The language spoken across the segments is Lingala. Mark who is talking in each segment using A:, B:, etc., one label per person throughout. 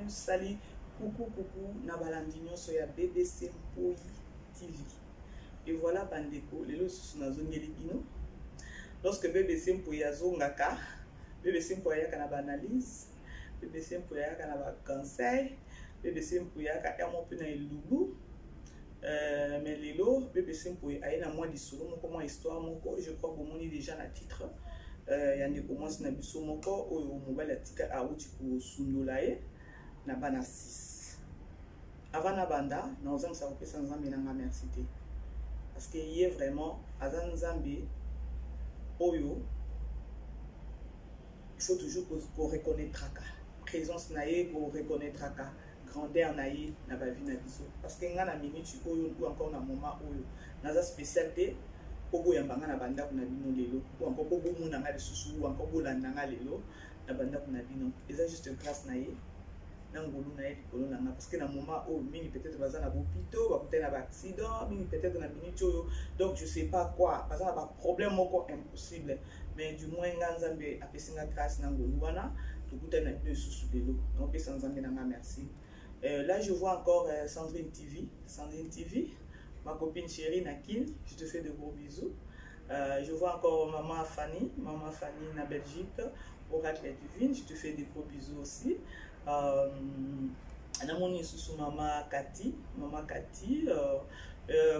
A: salut. Coucou, Nabalandinho soya BBC Mpoi TV. Et voilà, Bandeko, les lots na zone Libino. Lorsque BBC Mpoi azongaka, BBC Mpoi yaka na analyse, BBC Mpoi yaka na conseil, BBC Mpoi yaka emo pe na ilubu. Mais les lots, BBC Mpoi aina moi disolo moko moi histoire moko, je crois que mon déjà na titre. Yande commence na biso moko oyo mobile atika auti ko sundolae na bana 6 avant na banda na ozang sa kopesa nzambe na nga merci te parce que il est vraiment azan nzambe oyo il faut toujours ko reconnaître ka présence na ye ko reconnaître ka grandeur na ye na ba vie na biso parce que nga na minute oyo ou encore na moment oyo na za spécialité Pogo yambanga na banda kuna bino lelo ou encore pogo muna nga lisusu ou encore bolanda nga lelo na banda kuna bino eza juste grâce na ye na ngolu na ye likolo na nga parce que na moment où mini peut-être baza na bopito bakute na ba accident mini peut-être na minute oyo donc je sais pas quoi baza na ba problème moko impossible mais du moins nga nzambe apesinga grâce na ngolu wana tukuta na bino lisusu lelo donc pesa nzambe na nga merci. Là je vois encore Sandrine TV, ma copine chérie Nakin, je te fais de gros bisous. Je vois encore maman Fanny na Belgique, Oracle Divine, je te fais de gros bisous aussi. Anamoni sous maman Cathy,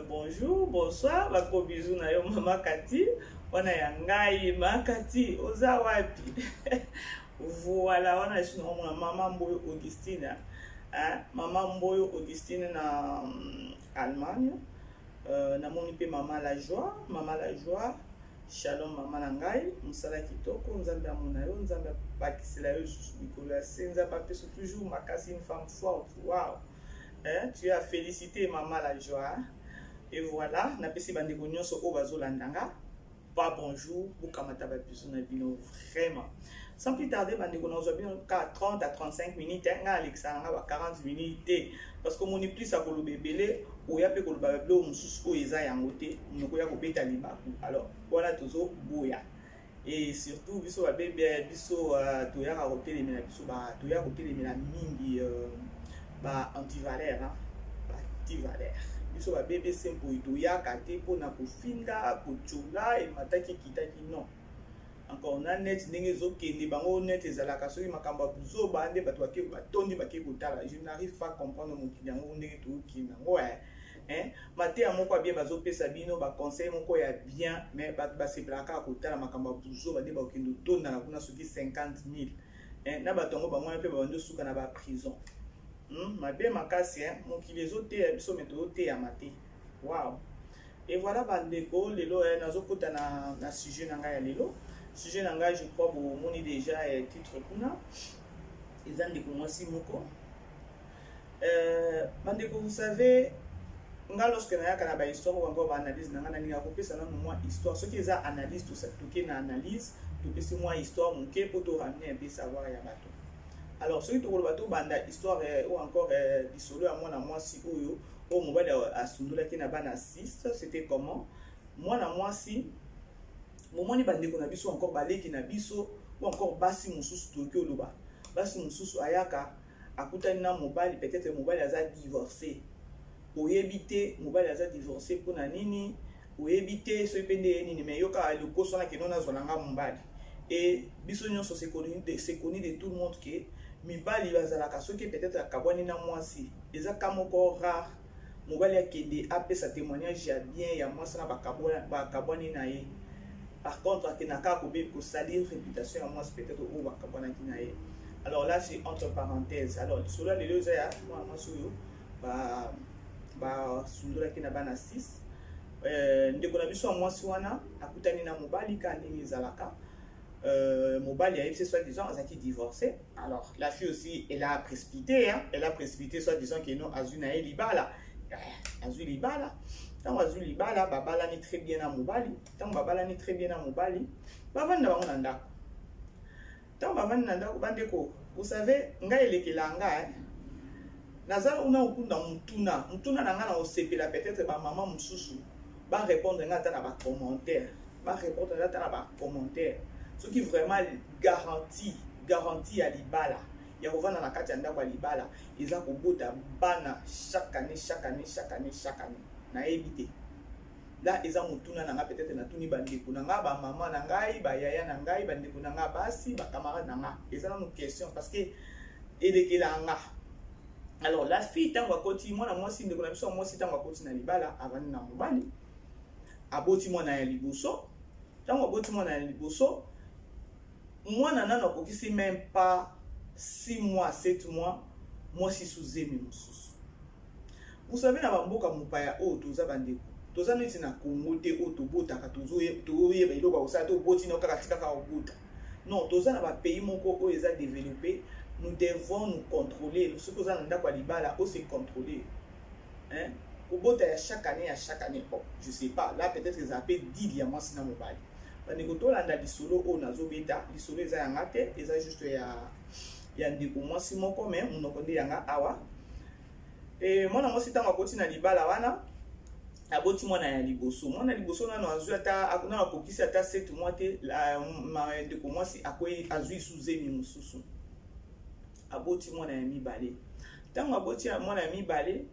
A: bonjour, bonsoir, ma gros bisous na yo maman Cathy. On a yangai ma Cathy, oza wapi. Voilà, on a sur maman Mboyo Augustine. Maman Mboyo Augustine na Allemagne. Namoni pe maman la joie, shalom maman nangai, musala kitoko, nzambe amona yo, nzambe bakisela yo sous Nicolas, nzambe papeso toujours makasi une femme forte. Waouh. Tu as félicité maman la joie. Et voilà, na pesi bandeko nyonso o bazolandanga. Pas bonjour, bukamata ba biso na bino vraiment. Sans plus tarder, bandeko na zo bino 30 à 35 minutes, nga Alexandra ba 40 minutes parce que mon plus à kolo bebele oya pe kolo babelo mususu ko eza yango te noko ya ko beta libaku alors voilà tozo boya et surtout biso ba bebe biso to ya ka hotel na biso ba to ya hotel na mingi ba antivalère ba antivalère biso ba bebe sempo to ya ka te pona ko finga ko chula e mataki kitaki non encore na net ndenge zokende bango net ezalaka soki makamba buzo bande bato bake batondi bake kotala je n'arrive pas à comprendre mon client ndenge to kinga ngo maté amoko bien bazo pesa bino ba conseil moko ya bien mais ba se plaka kotala makamba buzo bande ba okendo tonda na kuna soki 50,000 na bato ngo bango pe bando suka na ba prison mabe makasi mon client zote biso méthode te ya maté waouh. Et voilà bandeko lelo nazokota na sujet na ngai ya lelo. Sujet nanga, je crois, bon, on est déjà titre kuna. Les andeko mwasi moko. Bandeko, vous savez, nga lorsque na yaka na ba histoire ou encore ba analyse nanga na ninga kopesa na moi histoire. Ce qui est analyse tout ça, tout qui na analyse, tout pesi moi histoire mon ke pour te ramener un peu savoir ya bato. Alors celui to ko bato banda histoire ou encore disolo à moi na moi si oyo o mo ba a sundula ki na bana 6, c'était comment? Moi na moi si moment ni bandeko na biso encore baleki na biso ou encore basi mususu tokyo loba basi mususu ayaka akutani na mobali peut-être mobali aza divorcé oyebite mobali aza divorcé pona nini oyebite so epende nini mais yoka le koso na kinona zonanga mobali et biso nyonso c'est connu de tout le monde que mibali bazalaka soki peut-être akabwani na mwasi eza kamoko rare mobali akende apesa témoignage ya bien ya mwasi na bakabwani na ye. Par contre, il n'y a pas de salir réputation à moi, peut-être au Wakabanakiнаe. Alors là, c'est entre parenthèses. Alors, sur là, les deux airs, moi, Sundula Kinabana 6. Nous avons vu moi, Swana, Akutanina Mobali, Kanini Zalaka. Mobali a été soi-disant divorcé. Alors, la fille aussi, elle a précipité, elle a précipité, soi-disant qu'elle n'a pas eu Libala. Libala. Tant Azuli Bala, Babala ni très bien à Mobali. Tant Babala ni très bien à Mobali. Bavan Nanda. Tant Bavan Nanda, Bandeko. Vous savez, nga elekelanga, Nazar una ukunda mutuna nanga na osepela peut-être ba maman mususu. Ba répondre nga ta na ba commentaire. Ba répondre nga ta na ba commentaire. Ce qui vraiment garantit à Libala. ya kovanda na kati ya ndako ya libala eza kobota bana chaque année nayebi te. Là eza motuna na nga peut-être natuni bandeko na nga ba mama na ngai ba yaya na ngai bandeko na nga basi ba camarade na nga eza na question parce que elekela nga. Alors la fille tango akoti mwana mwasi ndeko na biso mwasi tango akoti na libala avandi na mobali aboti mwana ya liboso tango aboti mwana ya liboso mwana nano akokisi même pas 6 mois 7 mois mwasi suzemi mosusu. Vous savez na bamboka mopaya oyo toza bandeko toza neti na Congo te oyo tobotaka tozoyeba eloko bakosala to oboti na kaka tikaka obota. Non, toza na bapays moko oyo eza développé. Nous devons nous contrôler. Ce que nous avons dans Libala, on se contrôler. Hein? Au bout de chaque année, bon, je ne sais pas. Là, peut-être qu'ils appellent 10 diamants dans mon bail. Parce que quand on a des solos, on a des bêta, les solos, ils ont été, ils ont juste, il y a des commencements, si mon commun, on a connu un awa. Et moi, moi, c'est un côté dans Libala, wana. Aboti moi na liboso. Moi na liboso na azui ata akuna akokisi ata 7 mois te la ma de commencer akoyi azui suzemi mususu. Aboti mwana ya mibale. Tango aboti mwana ya mibale,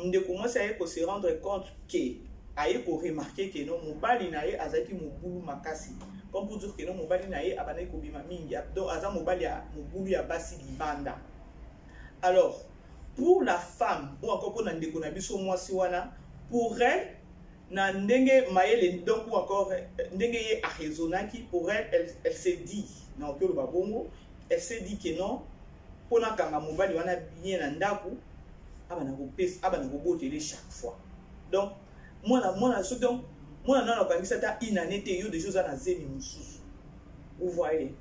A: ndeko mwasi aye ko se rendre compte que aye ko remarquer que non mobali na ye azaki mobulu makasi. Comme pour dire que non mobali na ye abana ko bima mingi. Donc aza mobali ya mobulu ya basi libanda. Alors, pour la femme, ou encore pour ndeko na biso mwasi wana, pour elle na ndenge mayele donc ou encore ndenge ye a raisonnaki pour elle se dit na okelo babongo, elle se dit que non pona kanga mobali wana bien na ndako abana ko pesa abana ko botele chaque fois. Donc moi so donc moi na kangisa ta inanete yo des choses na zemi mususu. Vous voyez.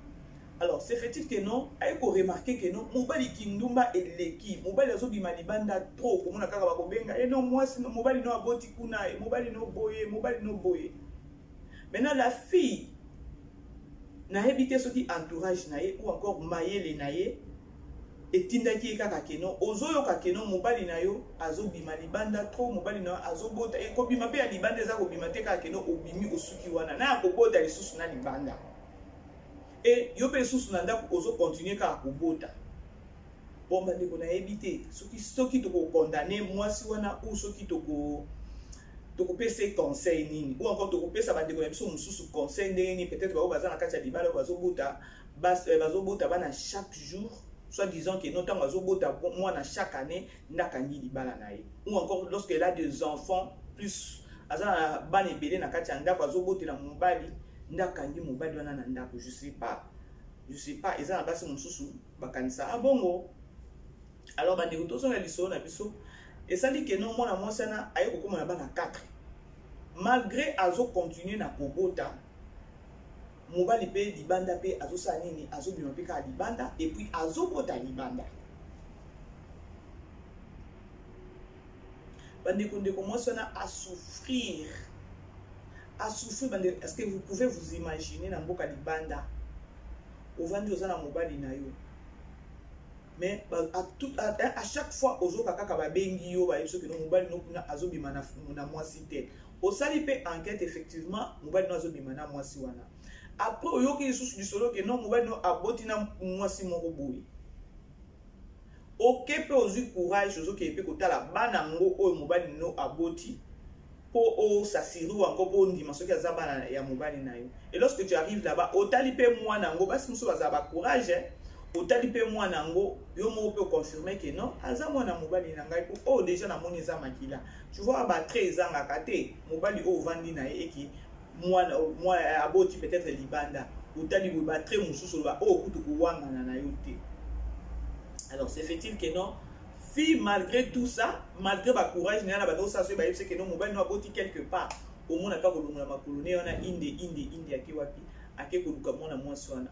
A: Alors c'est fait-il que non ay ko remarquer que non mobali kindumba eleki mobali azo bima libanda trop ko mona kaka bakobenga et non moi c'est mobali no aboti kuna mobali no boye. Maintenant la fille na habité soki entourage na ye ou encore mayele na ye etindaki kaka keno ozoyoka keno mobali na yo azobima libanda trop mobali na azobota e kobima pe ya libanda eza kobima te kaka keno obimi osuki wana na akobota lisusu na libanda et yo pe lisusu na ndako ozo continuer kaka kobota. Bon bandeko na yebi soki toko condamner mwasi wana ou soki toko pesa conseil nini ou encore toko pesa bandeko na biso mususu conseil ndenge ni peut-être ba baza na kati ya libala bazobota bana chaque jour. Soit disant que non, tant moi na chaque année, ndakangi libala na ye. Ou encore lorsqu'elle a des enfants, plus azana ban ebele na kati anda kwa zobote la mobali, ndakangi mobali wana na ndako, je sais pas, eza na basi mususu bakanisa abongo. Alors bande ko tozo na liso na biso, et ça dit que non moi na mwasi na aye ko koma na bana 4. Malgré azo continuer na kobota mobali pe libanda pe azosa nini azobima pe ka libanda et puis azobota libanda. Bandeko ndeko mwasi na à souffrir bande. Est-ce que vous pouvez vous imaginer na mboka libanda ovandi ozana mobali na yo mais à chaque fois ozoka kaka babengi yo ba yeso que no mobali no kuna azobima na mwasi te osali pe enquête effectivement mobali no azobima na mwasi wana. Après oyoki lisusu disolo que non mobali no aboti na mwasi moko boye okepe ozwi courage ozoki epe kotala bana ngo oyo mobali no aboti po o s'assurer encore po ndima soki aza bana ya mobali na yo. Et lorsque tu arrives là-bas otali pe mwana ngo basi muso baza ba courage otali pe mwana ngo yo mo pe confirmer que non aza mwana mobali na ngai po déjà na moni za makila tu vois ba 13 ans akate mobali o vandi na ye eki moi aboti peut-être libanda otali ba très mususu ba o kutu kuwanga na yo te. Alors c'est fait-il que non fille malgré tout ça malgré ba courage na ba do ça se ba yebse que non mobali no aboti quelque part au monde aka kolonga makolone wana inde akiwapi ake koluka mona mwasi wana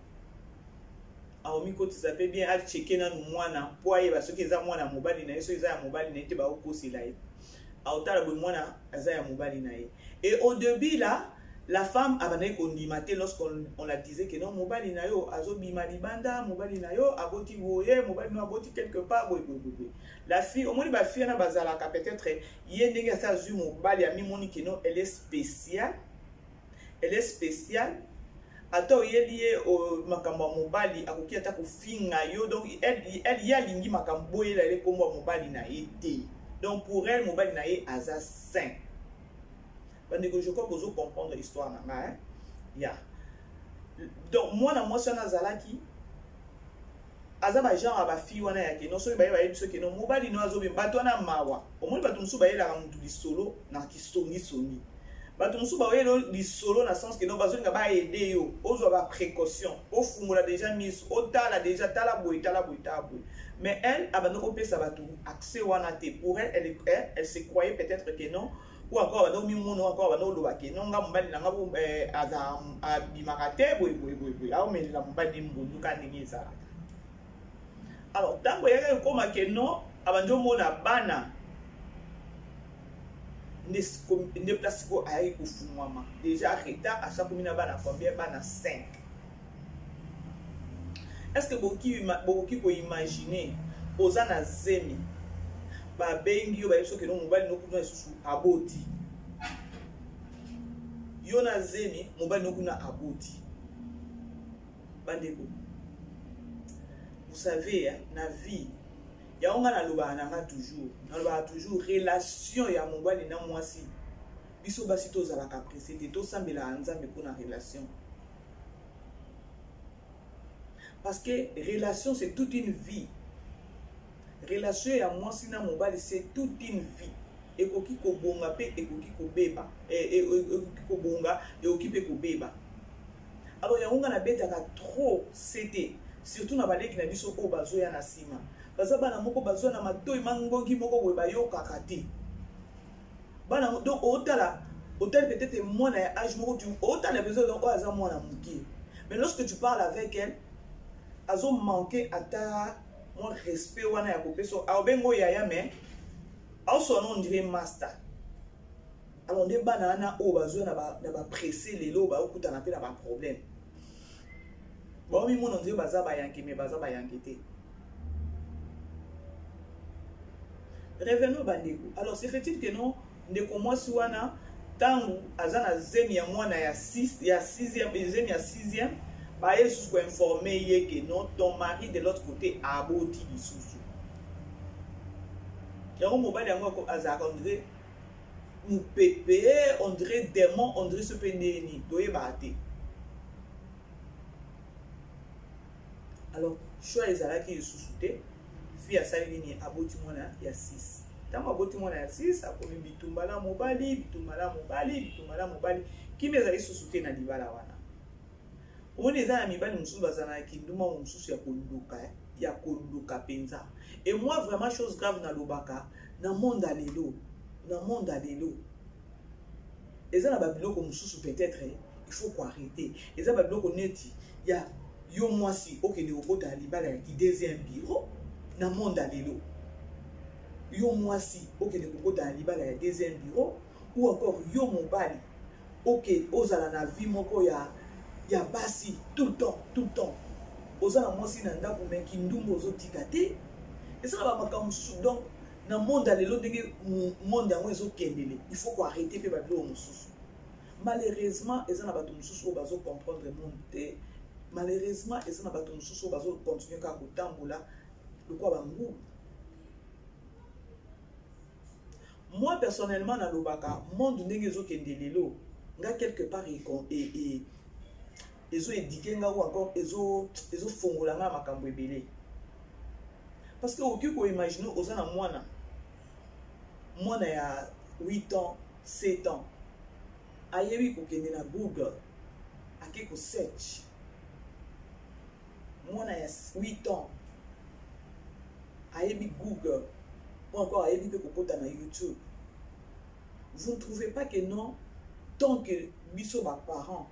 A: aomi ko tsape bien a checker na mwana poye ba soki eza mwana mobali na yeso eza ya mobali na ite ba okosela ye aotala bo mwana eza ya mobali na ye. Et au début là la femme abana kondimate lorsqu'on la disait que non mobali na yo azobima libanda mobali na yo aboti boye mobali no aboti quelque part boye. La fille au moins ba fille na bazala ka peut-être ye ndenge sa zu mobali ami moni que non elle est spéciale Attends, il est lié au makambo mobali, à qui attaque au finga yo, donc elle y a lingi makambo, elle est comme mobali na été. Donc pour elle, mobali na est aza sain. Je crois que vous comprendre l'histoire na hein. Ya. Donc moi na moi ça na zalaki. Aza ba genre aba fi wana yake no so ba ye biso ke no mobali no azo be bato na mawa. Au moins bato musu ba ye la mutu solo na kisongi songi. Bato musu ba ye li solo na sens que no bazo nga ba aider yo ozo ba précaution o fungola déjà mis o tala déjà tala boy mais elle abano ko pesa bato accès wana te pour elle elle se croyait peut-être que non ou encore abano mi mono encore abano lo ba ke no nga mbali na nga bo aza bimakate boy a o meli la mbali mbundu ka ningeza. Alors tango yaka koma ke non abanjo mona bana ne place ko ayi ko fumama déjà retard à chaque minute bana combien bana 5. Est-ce que boki ko imaginer ozana zemi ba bengi yo ba yeso ke no mobali no kuna susu aboti yo na zemi mobali no kuna aboti bandeko. Vous savez, na vie, il y a toujours relation ya mobali na mwasi. Biso basi to za la capricité, to sambela nzambe pour na relation. Parce que relation c'est toute une vie. Relation ya mwasi na mobali c'est toute une vie. Ekoki ko bonga pe ekoki ko beba. Ekoki ko bonga et okipe ko beba. Alors ya na beta ka trop c'était surtout na baleki na biso ko bazo ya na sima baza bana moko bazo na matoi mangongi moko we bayo kakati bana donc otala peut-être moi na âge moko tu otala besoin donc aza mwana muki mais lorsque tu parles avec elle azo manquer ata mon respect wana ya kopeso a bengo yaya mais a son on dirait master. Alors des bana na o bazo na ba presser les lots ba okuta na pe na ba problème. Bon, mi mon Dieu, baza ba yanki, mais baza ba yankete. Revenons bandeko. Alors, c'est fait-il que non, ne commence wana, tangu, azana zemi ya mwana ya 6, ya 6e, zemi ya 6e, ba yesus ko informer ye que non, ton mari de l'autre côté a aboti lisusu. Yango mobali yango ko azaka on dirait mu pepe, on dirait démon, on dirait ce peneni, doye ba te. Alors, choix ezalaki sous-souté, fi ya salini aboti mwana ya 6. Tango aboti mwana ya 6, akomi bitumbala mobali, kimi ezali sous-souté na libala wana. Omoni eza na mibali mususu bazana kinduma mususu ya koluka penza. Et moi vraiment chose grave na lobaka, na monde alelo. Eza na babiloko mususu peut-être il faut ko arrêter. Eza babiloko neti ya yo mwasi okende okota libala ya ki deuxième bureau na monde alelo. Yo mwasi okende okota libala ya deuxième bureau ou encore yo mobali ok ozala na vie moko ya basi tout le temps ozala mwasi na ndako meki ndumbo ozotika te ezala ba makambo donc na monde alelo ndenge monde yango ezokendele il faut ko arrêter pe babilo mususu. Malheureusement ezana bato mususu o bazo comprendre monde te. Malheureusement, et ça n'a pas tout sous bazo continuer à kotambola le quoi bangu. Moi personnellement na lobaka monde ndegezo kendelelo nga quelque part et ezo édiquer nga ou encore ezo fongola nga makambo ebele. Parce que oki ko imaginer ozana mwana ya 8 ans, 7 ans. Ayebi ko kende na Google akeko search. Moi, a 8 ans. Ayebi Google. Ou encore Ayebi Pekopota na YouTube. Vous ne trouvez pas que non, tant que biso ba parents,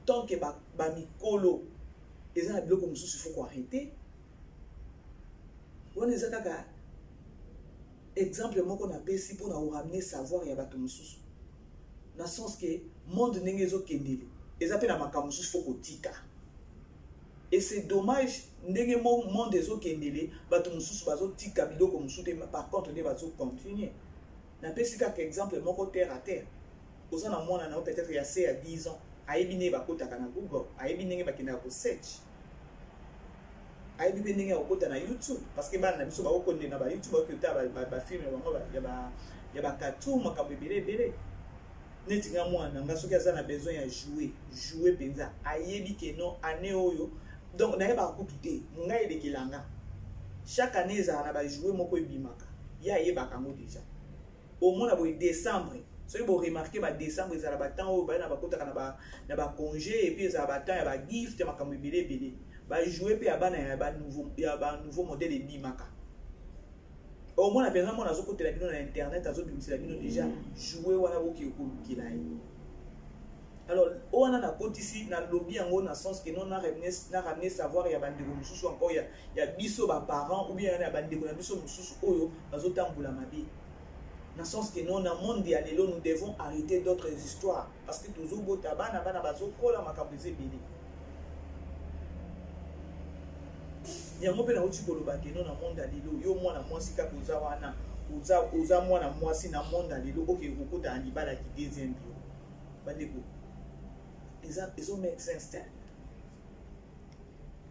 A: tant que ba mikolo, ils ont un bloc comme ça, il faut arrêter. On est à exemple, moi qu'on appelle si pour nous ramener savoir il y a bateau mususu. Dans le sens que monde n'engezo kendele. Ils appellent à makamusu faut kotika. Et c'est dommage, ndenge monde des autres kendele, bato mususu bazo tika biloko mususu par contre ne bazo continuer. Na pesi ka exemple moko terre à terre. Ozana mwana na peut-être il y a 10 ans, ayebi ne bakotaka na Google, ayebi ndenge bakendaka ko search, ayebi pe ndenge bakota na YouTube, parce que bana na biso bakokonde na ba YouTube bakota ba film bango ya ba cartoon makambo ebele neti nga mwana nga soki aza na besoin ya jouer penza ayebi ke non année oyo donc nayeba kutu te ngai elekelanga chaque année ezala na ba jouer moko ebimaka ya ayebaka yango déjà au moins na boye décembre soki bo remarquer ba décembre ezala ba temps oyo baye na bakotaka na ba congé et puis ezala ba temps ya ba gift makambo ebele ba jouer pe ya bana ya ba nouveau modèle ebimaka au moins la personne mon azoko tela bino na internet azo bimisela bino déjà jouer wana boki ko lukila alors on a kotisi na lobby yango na sens que non na ramener savoir ya bandeko mususu encore ya biso ba parents ou bien ya bandeko na biso mususu oyo bazo tambola mabe na sens que non na monde ya lelo nous devons arrêter d'autres histoires parce que toujours bota bana bazo kola makambo ezebele yango pe na uti koloba ke non na monde ya lelo yo mwana mwasi kaka oza wana oza mwana mwasi na monde ya lelo oke kokota na libala ki deuxième bio bandeko ils ont médecin style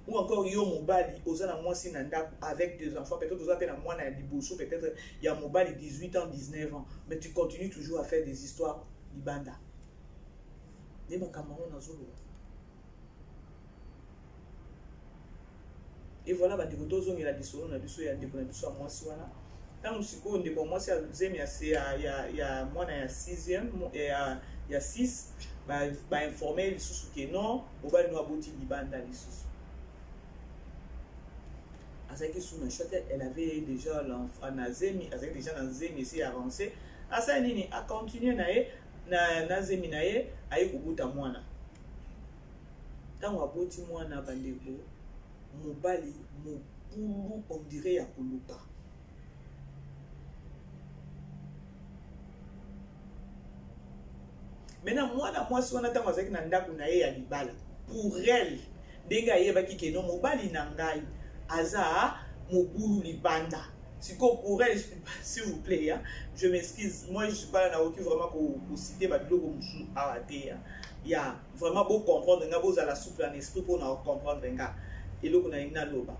A: ou encore yo mobali oza na mwasi na ndako avec des enfants peut-être oza pe na mwana ya liboso peut-être ya mobali 18 ans 19 ans mais tu continues toujours à faire des histoires libanda ne makambo na zolo. Et voilà bandeko tozongela lisolo na biso ya ndeko na biso ya mwasi wana tango sikoyo ndeko mwasi ya zemi ya mwana ya 6e ya 6 ba informer lisusu ke non obali no aboti libanda lisusu azaki suna chote elle avait déjà l'enfant na zemi azaki déjà na zemi esi avancé asa nini a continuer na ye na zemi na ye ayi kubuta mwana tango aboti mwana bandeko mobali mobulu on dirait ya koluka maintenant mwana mwasi wana ntango azalaki na ndako na ye ya libala pour elle ndenge ayebaki ke no mobali na ngai aza mobulu libanda siko pour elle s'il vous plaît hein? Je m'excuse moi je suis pas là na oki vraiment ko citer ba biloko musu awate ya vraiment beau comprendre nga boza la souple en esprit pour na comprendre nga eloko na ina loba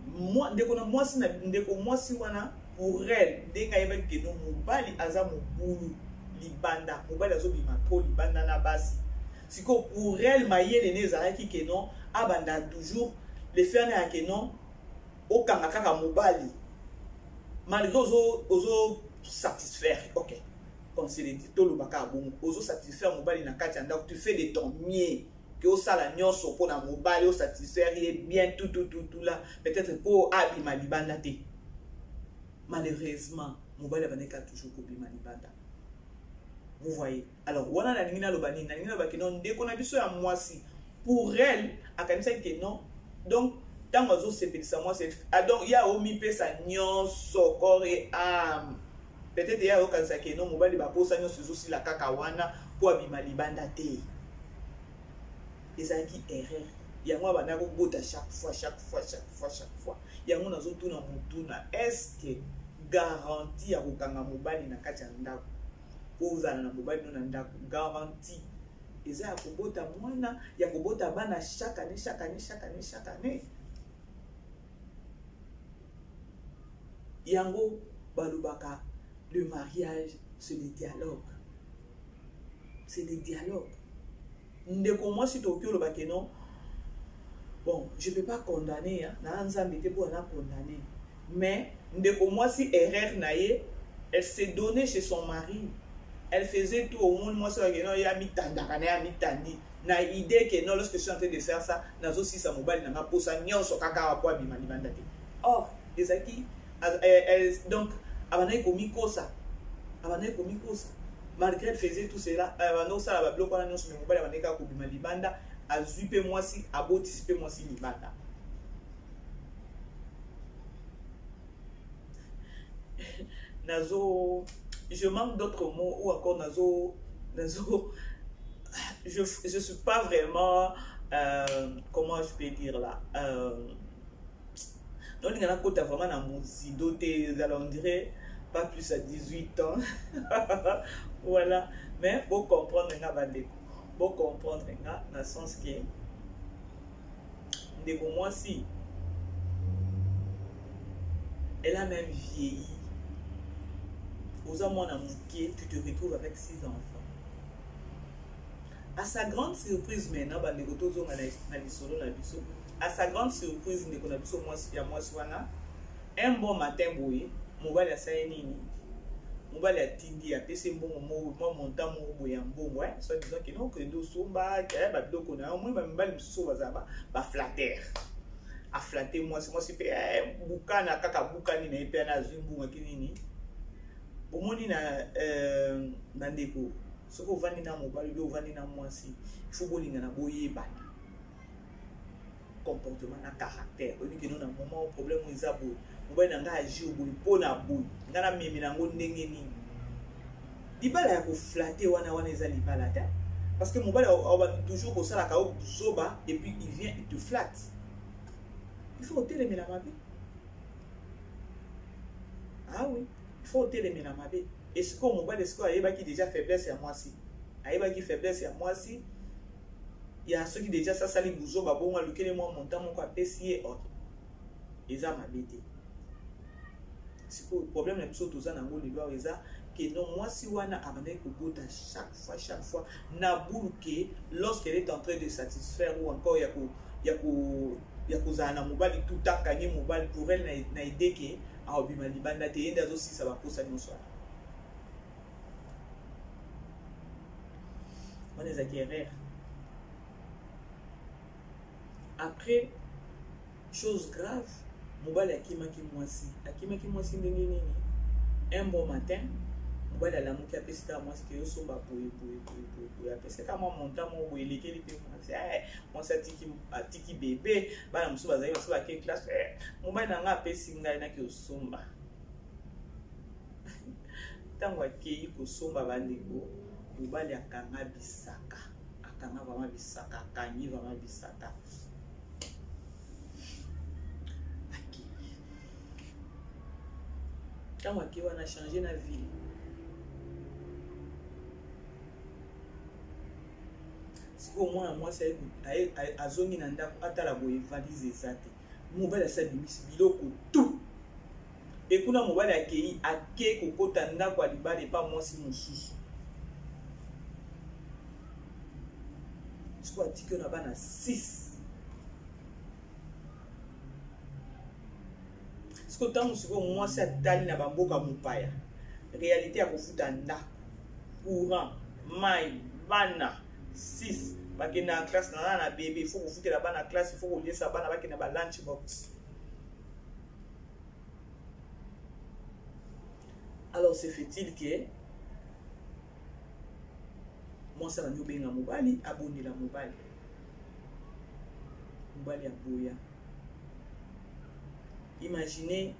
A: moi ndeko na mwasi na ndeko mwasi wana pour elle ndenge ayebaki ke no mobali aza mobulu libanda mobali azobima po libanda na basi siko pour elle mayele ne ezalaki ke non abanda toujours le faire na ke non okanga kaka mobali malgré ozo satisfaire ok comme c'est dit to lobaka bon ozo satisfaire mobali na kati anda tu fais de ton mieux que au sala nyonso po na mobali o satisfaire bien tout là peut-être pour abima libanda te malheureusement mobali abaneka toujours ko bima libanda. Vous voyez. Alors, wana na ningina lobani, na ningina lobaki non ndeko na biso ya mwasi. Pour elle, akanisa ke non. Donc, tango azo sepelisa mwasi, donc ya omi pesa nyonso corps et âme. Peut-être ya okanisa ke non mobali ba posa nyonso zosi la kaka wana po abima libanda te. Ezaki erreur. Yango bana ko bota chaque fois. Yango nazo tuna mutuna. Est-ce que garantie ya kokanga mobali na kati ya ndako? Ozana na mobali no na ndako garantie eza ya kobota mwana ya kobota bana chaque année yango balobaka le mariage c'est le dialogue ndeko mwasi toki olobake non bon je peux pas condamner hein na nzambe te pour na condamner mais ndeko mwasi erreur na ye elle s'est donnée chez son mari. Elle faisait tout au monde, moi, ça, il y a mis tandi. Na idée que non, lorsque je suis en train de faire ça, nazo si sa mobile n'a pas ça, nyon so kaka wa bima libanda te. Or, les aki, donc, abana komiko ça. Malgré elle faisait tout cela, abana ça la bloc on a nyon so mobile abana ka ko bima libanda, azupe moi si, abotisipe moi si libanda. Nazo je manque d'autres mots ou encore nazo je suis pas vraiment comment je peux dire là donc il y a un côté vraiment dans mon doté on dirait pas plus à 18 ans voilà mais pour comprendre nga bandeko Bon comprendre nga dans le sens que ndeko moi si elle a même vieilli. Aux hommes en amouqué, tu te retrouves avec 6 enfants. À sa grande surprise maintenant, à sa grande surprise, un bon matin, mobile a saïni, mobile a tindi, a pessé bon mon temps, soit disant que non, que nous sommes bas, qu'on a au moins ma flatter. A flatter moi, c'est moi, c'est Boukana, Kaka Boukani, n'a pas na Zumbu, Kinini. Au moins, na ndeko. Ce qu'on va na mobile, on va na moi si. Il faut que na boye ban. Comportement, na caractère. On dit que nous na moment problème où ils a boy. Mobile na agir boy, po na boy. Ngana mimi na ngo ndenge ni. Libala ya ko flatter wana eza libala ta. Parce que mobile va toujours ko sala ka zoba et puis il vient il te flatte. Il faut ôter les mélamabé. Ah oui. Il faut ôter les mélamabé. Est-ce que mon bas est-ce qu'il qui déjà faiblesse à moi si aïba qui faiblesse à moi si il y a ceux qui déjà ça sali bouzo ba bon lequel moi montant mon quoi pesier autre ils a m'habité c'est quoi le problème est surtout ça dans le doigt eza que non moi si wana abandonné ko bota chaque fois na boulke lorsqu'elle est en train de satisfaire ou encore ya ko zana mobali tout à gagner mobali pour elle na idée que a obima libanda te yenda aussi ça va pour ça nous soir. On est acquéreurs. Après, chose grave, mobile akimaki mwasi ndenge un bon matin, mobile a l'amour qui a pesé à moi ce que yo somba boye pesé ka moi montant mo boye lekeli pe moi ça tiki bébé bana musu bazali musu ba ke classe mobile na nga pesi ngai na ki osomba tango akei ko somba bandeko mobali akanga bisaka akanga vraiment bisaka akangi vraiment bisaka aki tango akei wana changer na vie siko mwana mwasi azongi na ndako atala boye valise eza te mobali asalibisi biloko tout ekuna mobali akei ake kokota ndako ya libala epa mwasi mosusu siko atiki na bana 6 siko ntango siko mwasi atali na bamboka mopaya réalité ya kofuta ndako courant mai bana 6 bakenda na classe na bébé il faut kofutela bana classe il faut koliesa bana bakenda ba lunch box. Alors c'est fait-il que moi ça va nous benga mobali abonné la mobali aboya. Imaginez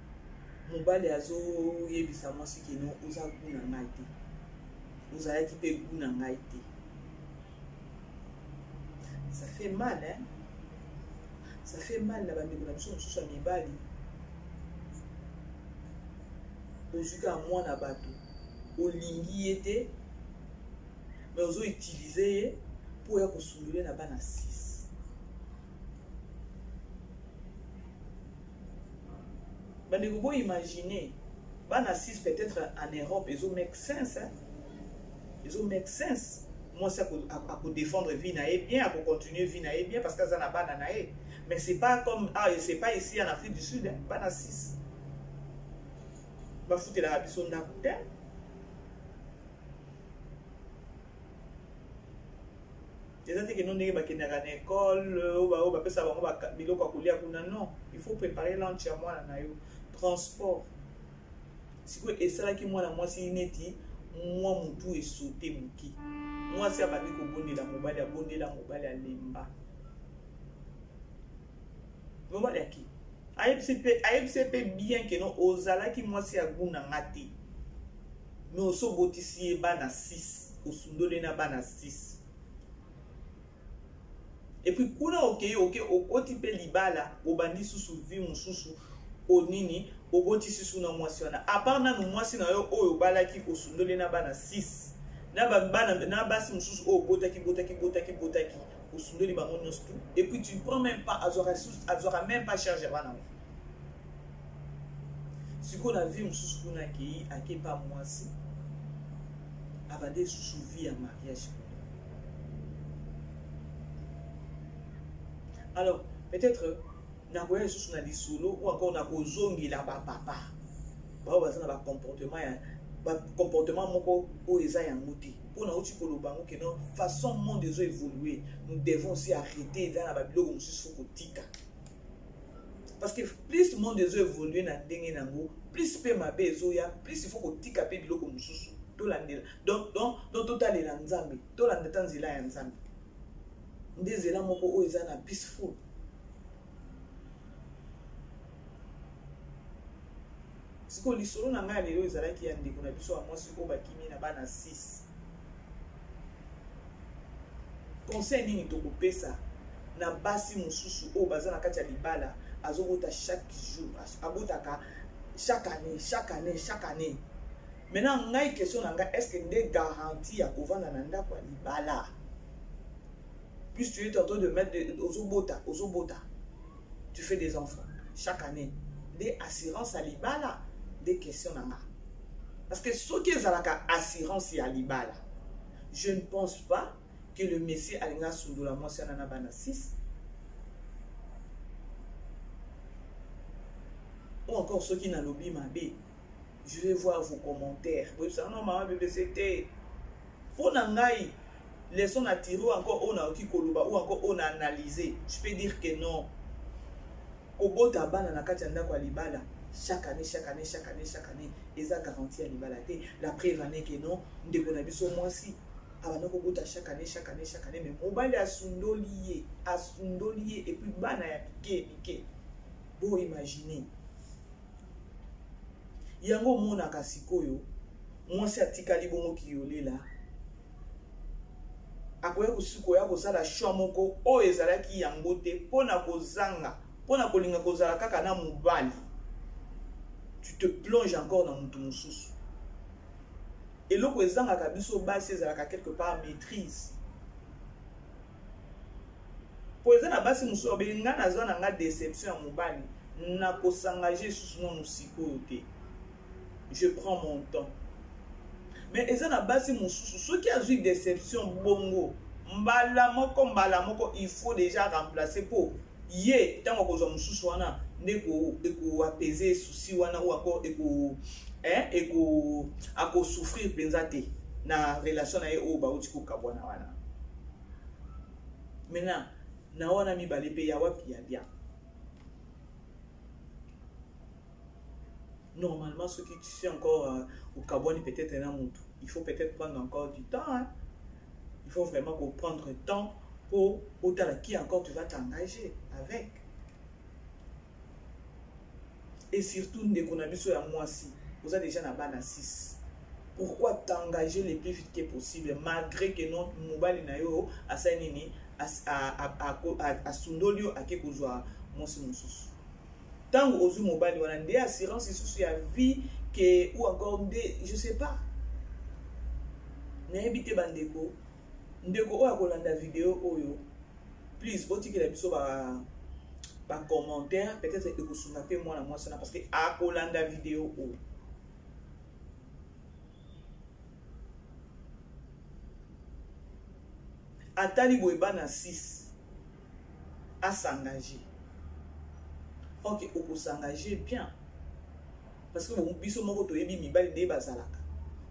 A: mobali azo yebisa moi si que non oza kuna ngaite oza yaki pe kuna ngaite. Ça fait mal, hein? Ça fait mal la bande de la mission sous sa mibali. Ojuka moi na bateau. Olingi était, mais ozo utiliser pour y soulever na bana 6. Bande de vous imaginez, bana 6 peut-être en Europe, ils ont make sense, hein? Ils ont make sense. Moi, c'est pour défendre vie nae bien, pour continuer vie nae bien, parce que ça n'a pas nae. Mais c'est pas comme c'est pas ici en Afrique du Sud, hein, pas na 6. Va foutre la rabison d'Akuta. Les gens qui n'ont pas été à l'école, non, il faut préparer l'entièrement le transport. Si vous êtes là qui moi si neti moi mon tout est sauté mouki. Moi c'est avec au bonnet la mobile à lemba. Mobile à qui? AFCP bien que non ozala qui moi c'est à guna ngati. Mais au so botisi bana 6, au sundole na bana 6. Et puis kuna ok au kotipe libala au bandi sous vie mususu au nini au botisi sous na mwasi wana. À part na mwasi na yo oyo balaki au sundole na bana 6. na basi mususu o botaki osundoli bango nyonso tout et puis tu ne prends même pas azora même pas charge bana siko na vie mususu kuna ake pa mwasi abade susu vie ya mariage. Alors peut-être na koya susu na lisolo ou encore na kozongela ba papa ba baza na ba comportement moko o eza yango te pona uti koloba ngo ke non façon monde ezo évoluer nous devons aussi arrêter dans la biloko mususu ko tika parce que plus le monde ezo évoluer na ndenge nango plus pe mabe ezo ya plus il faut ko tika pe biloko mususu to landela donc total la nzambe to landeta nzela ya nzambe ndezela moko o eza na peaceful. Siko lisolo na ngai lelo ezalaki ya ndeko na biso ya mwasi oyo bakimi na bana 6. Conseil nini tokopesa na basi mosusu oyo baza na kati ya libala azobota chaque jour abotaka chaque année. Maintenant ngai question na ngai est-ce que nde garantie ya kovanda na ndako ya libala plus tu es en train de mettre ozobota tu fais des enfants chaque année des assurances à libala des questions nanga parce que ce qui est à la assurance à libala je ne pense pas que le messie alinga sundola mwasi na bana 6 ou encore ceux qui n'a lobby mabe. Je vais voir vos commentaires. Oui, ça non maman bébé c'était pour nangai leçon à tirer encore on a qui koluba ou encore on a analysé. Je peux dire que non. Kobota bana na kati ndako libala chaque année ils a garanti à libala te la preuve année que non ndeko na biso mwasi abana kobota chaque année mais mobile asundolié et puis bana ya piqué bon imaginer yango mona kasikoyo mwasi atikali bongo kiyolela akoya kusuko ya kozala choix moko o ezalaki yango te pona kozanga pona kolinga kozala kaka na mobali tu te plonges encore dans mutu mususu eloko ezanga kabiso basi ezalaka quelque part maîtrise po ezana basi mususu obenga nazwa na nga déception ya mobali na kosangaje susu no musiko te. Je prends mon temps. Mais ezana basi mususu ceux qui a eu déception bongo mbala moko il faut déjà remplacer pour ye tango ko mususu wana ndeko apaiser souci wana ou encore ako souffrir penzate na relation na ye o ba utiko kabwana wana. Maintenant na wana mi bale pe ya wapi ya bien. Normalement, ceux qui sont encore au Caboni, peut-être un montre. Il faut peut-être prendre encore du temps. Hein? Il faut vraiment prendre le temps pour qui encore tu vas t'engager avec. Et surtout, dès qu'on a vu sur la moisi, vous avez déjà la 6. Pourquoi t'engager le plus vite que possible, malgré que notre mobile nayo a sainini à Sundolio à Kekozwa, mon sous. Tant aux mobile wana des assurances sur la vie que ou encore des je sais pas na ebite bandeko ndeko oya kolanda vidéo oyo please boti que la biso ba commentaire peut-être que kusuna pe moi na moi ça parce que a kolanda vidéo o atali boyeba na 6 à s'engager. Ok, on peut s'engager bien. Parce que mon biso moko to yebi mibali de bazalaka.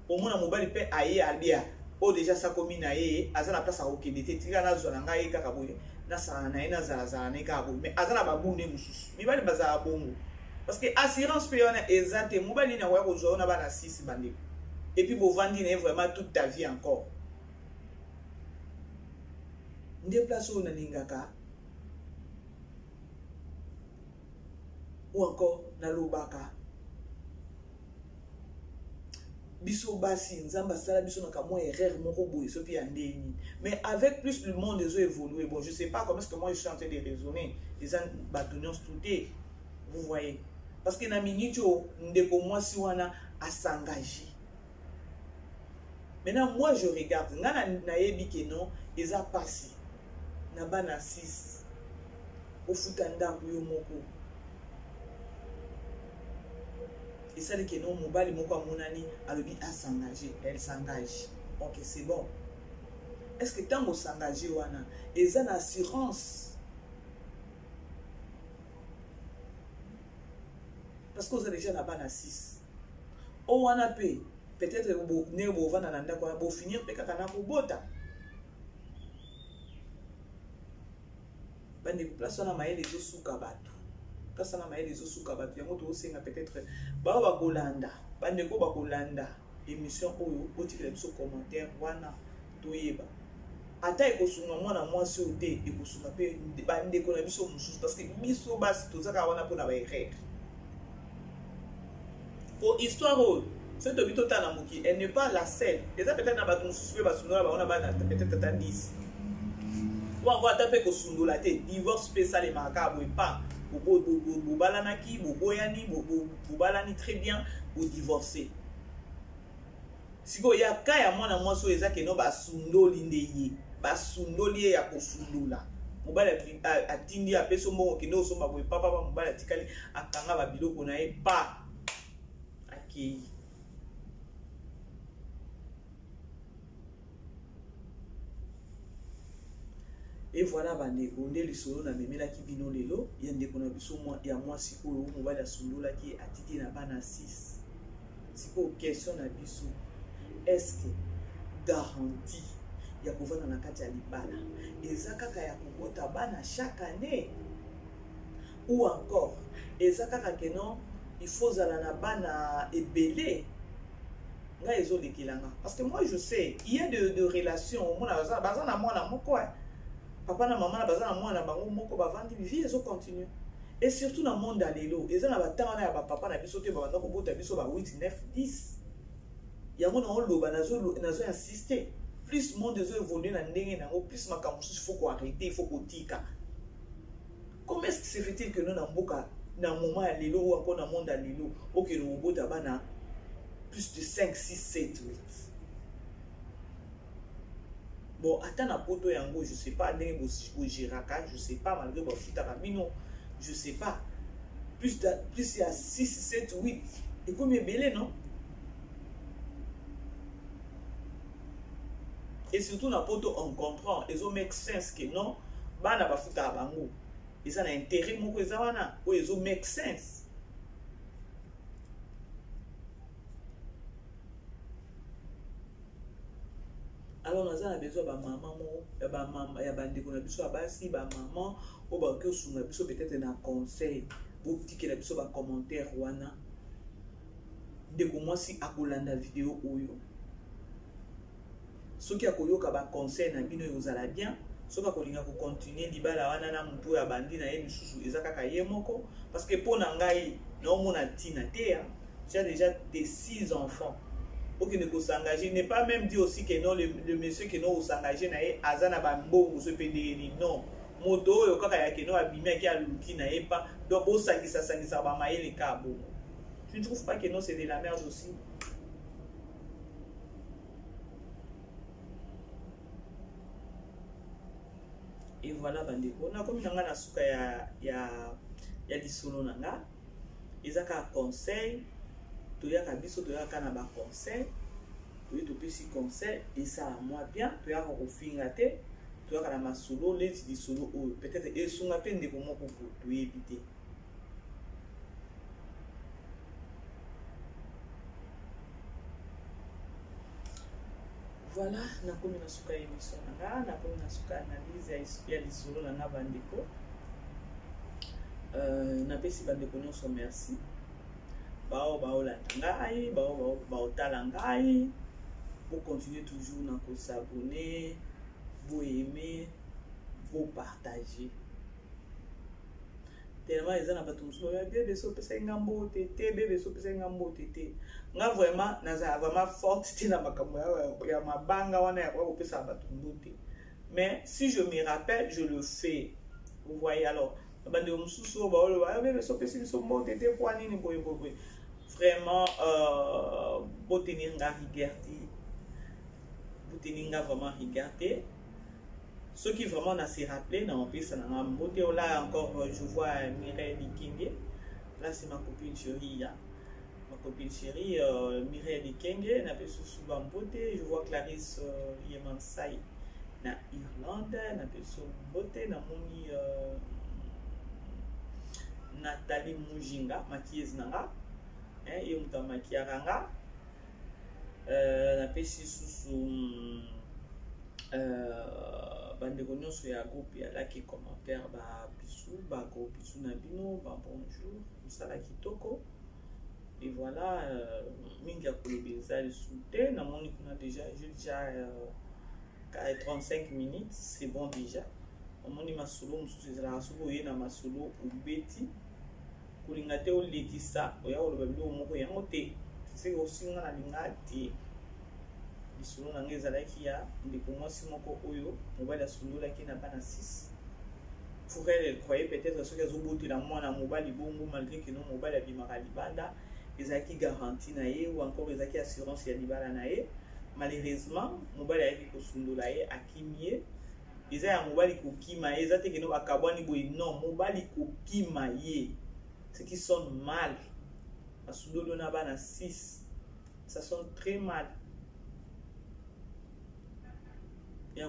A: Au moins mobali pe aye alia. O déjà ça commune aye, azana place a okendete tika na zona ngai kaka boye. Na sana na ina zala na kaka boye. Mais azana babune mususu. Mibali bazala bongo. Parce que assurance pe on exacte mobali na wa ko zo na bana 6 bande. Et puis vous vendez vraiment toute ta vie encore. Nde place on ningaka. Ou encore na lobaka biso basi nzamba sala biso na kamwa erreur moko boye so pi andeni mais avec plus le monde des évolué bon je sais pas comment est-ce que moi je suis en train de raisonner les gens batonions tout vous voyez parce que na minute ndeko mwasi wana a s'engager Maintenant, moi, je regarde. Nayebi que non, ils ont passé. Nabana 6. Au futanda moko. Et ça, que non, mobile moko a monani, alobi a s'engager. Elle s'engage. Ok, c'est bon. Est-ce que tant qu'on s'engage, wana, ils ont une assurance? Parce que vous avez déjà la banane à 6. On a payé. Peut-être que vous allez finir par vous bota. Bande place on a maillé les os sous kabatou. Place on a maillé les os sous kabatou. Yango to senga peut-être ba wa kolanda. Bande ko ba kolanda. Émission oyo otile biso commentaire wana toyeba. Ata ekosunga mwana mwasi ote ekosunga pe bande ko na biso mususu parce que biso basi tozaka wana pona ba erreur. Pour histoire, cette obito tanamuki, elle n'est pas la seule. Les peut-être na baton suspect basundula ba on a peut-être à 10. Ou encore taper ko sundula te divorce spécial et macabre pas. Bo balanaki, bo boyani, bo balani très bien ou divorcer. Siko ya kaya mwana mwaso ezake no basundoli ndeye. Basundoli ya ko sundula. Mobala atindi apeso mbongo kendo somba bo papa mobala tikali akanga ba biloko na e pa. Et voilà, on est le solo na memela ki bino lelo, yande kona biso ya mwasi oyo mobali asundola ki atiki na bana 6. Siko question na biso, est-ce que garantie ya kovana na kati ya libala eza kaka ya kobota bana chaque année ou encore eza kaka ke non il faut zala na bana ebele nga ezo lekilanga parce que moi je sais il y a de relations mona bazana mwana moko papa na maman na bazana mwana bango moko bavandi vie ezo continue et surtout na monde alelo eza na batanga na ya ba papa na biso te ba banda ko bota biso ba 8 9 10 yango na oloba nazo insister plus monde ezo évoluer na ndenge na ngo plus makambo il faut ko arrêter il faut ko tika. Comment est-ce que se fait-il que nous na mboka dans le moment à l'élo ou encore dans le monde à l'élo, ok, le robot d'abord plus de 5, 6, 7, 8. Bon, attends à poto yango, je sais pas, au Giraka, je sais pas, malgré mon fitaramino, je sais pas. Plus il y a 6, 7, 8. Et comme il est belé, non? Et surtout dans poto, on comprend, ils ont make sense que non, bah n'a pas fitarango. Ils ont un intérêt moko ezawana ou ils ont make sense. Alors nous avons besoin de maman, ya bande ko na biso abasi ba maman ou ba ke sunga biso peut-être na conseil, ou petit que la biso ba commentaire wana. De ko moi si akolanda vidéo oyo. Ceux qui akoyoka ba conseil na bino yozala bien. Si vous voulez continuer libala wana na mutu ya bandi na ye misusu eza kaka ye moko parce que pour ngai na omona tina te j'ai déjà des 6 enfants pour qu'il ne peut s'engager n'est pas même dit aussi que non le monsieur que non s'engager na ye azana ba mbongo so pedeli non moto yo kaka ya que non abimi ki aluki na ye pas donc au sangisa ba maele kabo. Tu ne trouves pas que non c'est de la merde aussi? Et voilà bandeko na komi nanga na suka ya lisolo nanga ezaka conseil toyaka biso toyaka na ba conseil to pesi conseil et ça moi bien toyaka ko finga te toyaka na masolo leti lisolo oyo peut-être esunga pe ndeko moko pour toyebite. Voilà, na komi na suka émission nanga, na komi na suka analyse ya lisolo na bandeko. Na pesi bandeko nyonso merci. Bao landa ngai, bao tala ngai. Vous continuez toujours na ko s'abonner, vous aimer, vous partager. Tellement ils ont pas tout ça, bébé so pesa ngambo tete, bébé so pesa ngambo tete. Nga vraiment naza vraiment forte te na makambo ya mabanga wana ya ko pesa batumbu te. Mais si je me rappelle, je le fais. Vous voyez alors, bande mususu ba olo bébé so pesa so mbo tete pour nini boye. Vraiment pour tenir la rigueur. Bouteninga vraiment regarder. Ceux qui vraiment n'a se rappelé, n'a pas ça n'a beauté. Là encore, je vois Mireille Likenge. Là c'est ma copine chérie. Hein. Ma copine chérie, Mireille Likenge, n'a pas souvent beauté. Je vois Clarisse Yemansai na Irlande, n'a pas souvent beauté. N'a moni Nathalie Mujinga, maquilleuse nanga. Hein, et on t'a maquillé ranga. N'a pas sous bandeko nyonso ya groupe ya laki commentaire ba bisou ba go bisou na bino ba bonjour musala kitoko et voilà mingi ya kolobeza lisute na moni kuna déjà j'ai déjà 35 minutes c'est bon déjà on moni masolo mususu ezala soko ye na masolo ubeti kulinga te olekisa oya oloba bilo moko yango te c'est aussi nga na linga te bisolo na ngezalaki ya ndeko mwasi moko oyo mobali asundolaki na bana 6 pour elle croyait peut-être soki azobotela mwana mobali bongo malgré que non mobali abimaka libanda ezalaki garantie na ye ou encore ezalaki assurance ya libala na ye malheureusement mobali ayaki kosundola ye akimi ye eza ya mobali kokima ye eza te keno bakabwani boye non mobali kokima ye ce qui sonne mal asundolo na bana 6 ça sonne très mal. Il y a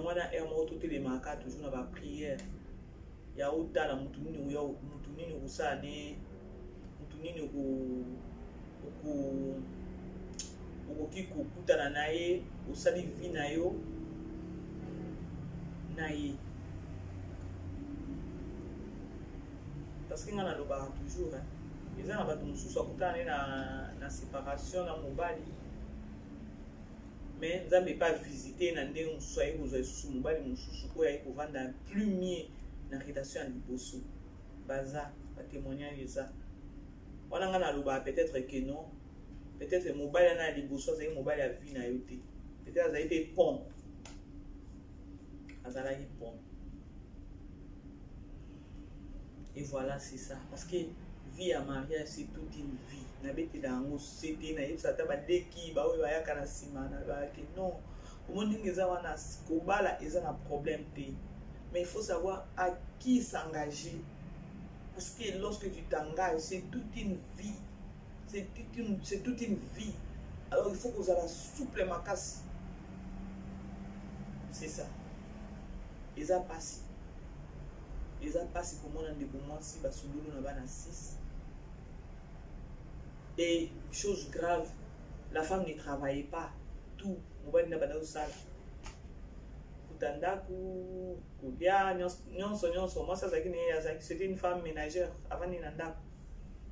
A: toujours dans la prière. Il y a autant de mutunini usane mutunini ukoki kokutana naye usali vi na yo naye parce que ngana loba toujours hein les gens bato mususu akutana na séparation na mobali. Mais nous n'avons pas visité Nandé ou soyez vous avez sous mobile mususu ko ya ko vanda plumier na rédaction à Liboso baza ba témoignage ça on a na loba peut-être que non peut-être mobile na Liboso c'est mobile à vie na yoté peut-être ça été pont azala yi pont et voilà c'est ça parce que vie à mariage c'est toute une vie na bete dango c'était na yebisa ta ba deki ba oyo bayaka na sima na ba ke non comment ngeza wana kobala eza na problème te mais il faut savoir à qui s'engager parce que lorsque tu t'engages c'est toute une vie c'est toute une vie alors il faut que vous ayez souple ma casse c'est ça ils a passé comment on a des moments si ba sundolo na bana 6. Et chose grave, la femme ne travaillait pas. Tout. Mobile n'a pas de salle. Kutandaku, kubia, nyonso. Moi, ça, c'était une femme ménagère avant Ninanda.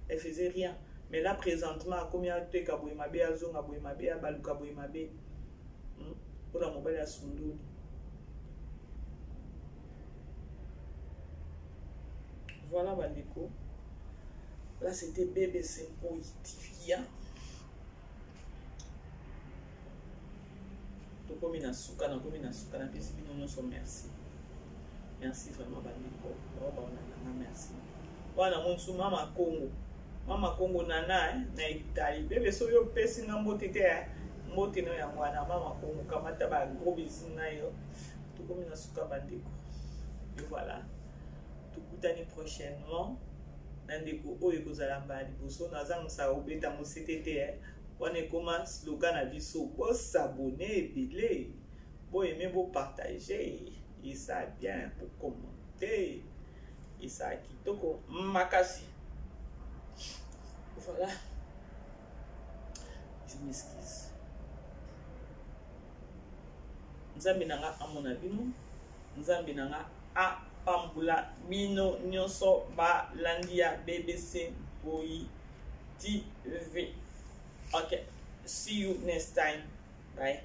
A: Elle faisait rien. Mais là, présentement, combien de temps Kabouimabe, Azong, Abouimabe, Abalou Kabouimabe, pour la mobile à Sundouni. Voilà, Bandeko. Là, c'était BBC Poitivia. Merci. Merci vraiment, Bandeko. Merci. Voilà, mon sou Mama Congo. Mama Congo Nana, na Italie. Bébé, so yo pesi na mbotete ya. Mbote no ya mwana Mama Congo. Kamata ba gros bisous na yo. Tokomi na suka Bandeko. Et voilà. Tukutani prochainement. Nandeko oyo kozala mbali boso nazang sa obeta mo CTT wana koma slogan na biso bo s'abonner ebele bo aimer bo partager et ça bien pour commenter et ça kitoko makasi voilà je m'excuse nzambe nanga amona bino nzambe nanga a Pambula Mino Nyoso Ba Landia BBC Boy TV. Okay, see you next time. Bye.